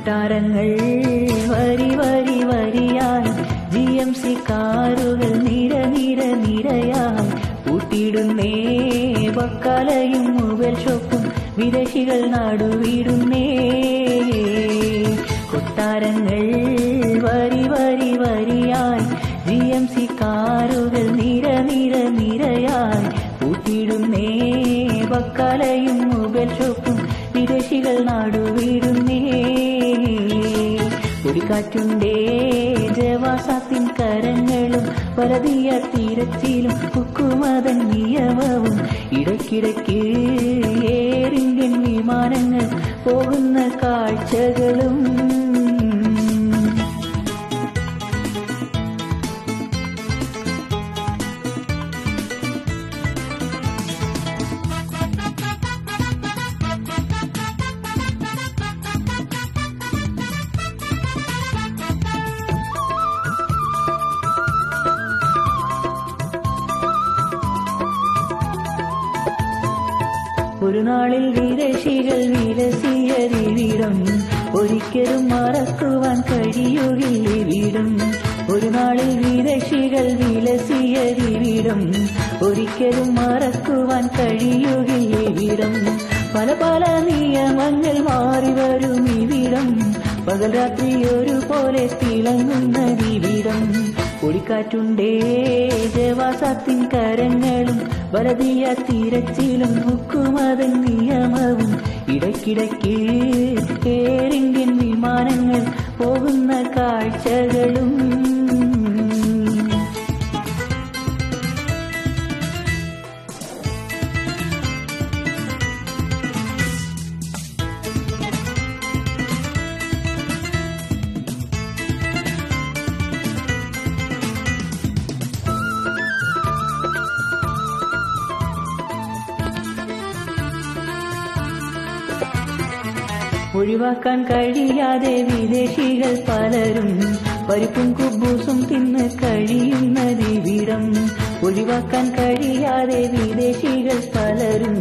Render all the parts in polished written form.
കൊട്ടാരങ്ങൾ വരി വരി വരിയായി GMC കാറുകൾ നിര നിര നിരയായി കൂട്ടിയിടുന്നേ വക്കാലയും മൊബൈൽ ഷോപ്പും വിദേശികൾ നാടുവിടുന്നേ കൊട്ടാരങ്ങൾ വരി വരി വരിയായി GMC കാറുകൾ നിര നിര നിരയായി കൂട്ടിയിടുന്നേ വക്കാലയും മൊബൈൽ ഷോപ്പും വിദേശികൾ നാടുവിടുന്നേ പൊടിക്കാറ്റുണ്ടേ ജവാസാത്തിൻ കരങ്ങളും പരതിയ തീരത്തിലും ഹുക്കുമതൻ നിയമവും ഇടയ്ക്കിടയ്ക്ക് എയർ ഇന്ത്യൻ വിമാനങ്ങൾ പോകുന്ന കാഴ്ചകളും ഒരു നാളിൽ വിദേശികൾ വിലസിയതിവിടം ഒരിക്കലും മറക്കുവാൻ കഴിയുകയില്ലിവിടം ഒരു നാളിൽ വിദേശികൾ വിലസിയതിവിടം ഒരിക്കലും മറക്കുവാൻ കഴിയുകയില്ലിവിടം പല പല നിയമങ്ങൾ മാറി വരും ഇവിടം പകൽ രാത്രി ഒരുപോലെ തിളങ്ങുന്നതിവിടം പൊടിക്കാറ്റുണ്ടേ ജവാസാത്തിൻ കരങ്ങളും വലതിയ തിരച്ചിലും ഹുക്കുമതൻ നിയമവും ഇടയ്ക്കിടയ്ക്ക് എയർ ഇന്ത്യൻ വിമാനങ്ങൾ പോകുന്ന കാഴ്ചകളും ഒഴിവാക്കാൻ കഴിയാതെ വിദേശികൾ പലരും പരിപ്പും കുബൂസും തിന്ന് കഴിയുന്നതിവിടം ഒഴിവാക്കാൻ കഴിയാതെ വിദേശികൾ പലരും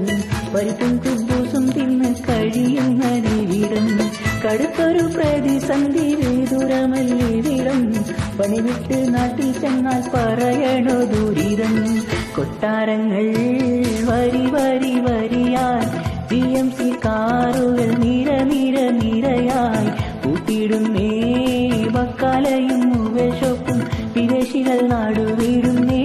പരിപ്പും കുബൂസും തിന്ന് കഴിയുന്നതിവിടം കടുത്തൊരു പ്രതിസന്ധി വിദൂരമല്ലിവിടം പണിവിട്ട് നാട്ടിൽ ചെന്നാൽ പറയണോ ദുരിതം കൊട്ടാരങ്ങൾ വരി വരി വരിയായി GMC കാറുകൾ നിര നിര നിരയായി കൂട്ടിയിടുന്നേ വക്കാലയും മൊബൈൽ ഷോപ്പും വിദേശികൾ നാടുവിടുന്നേ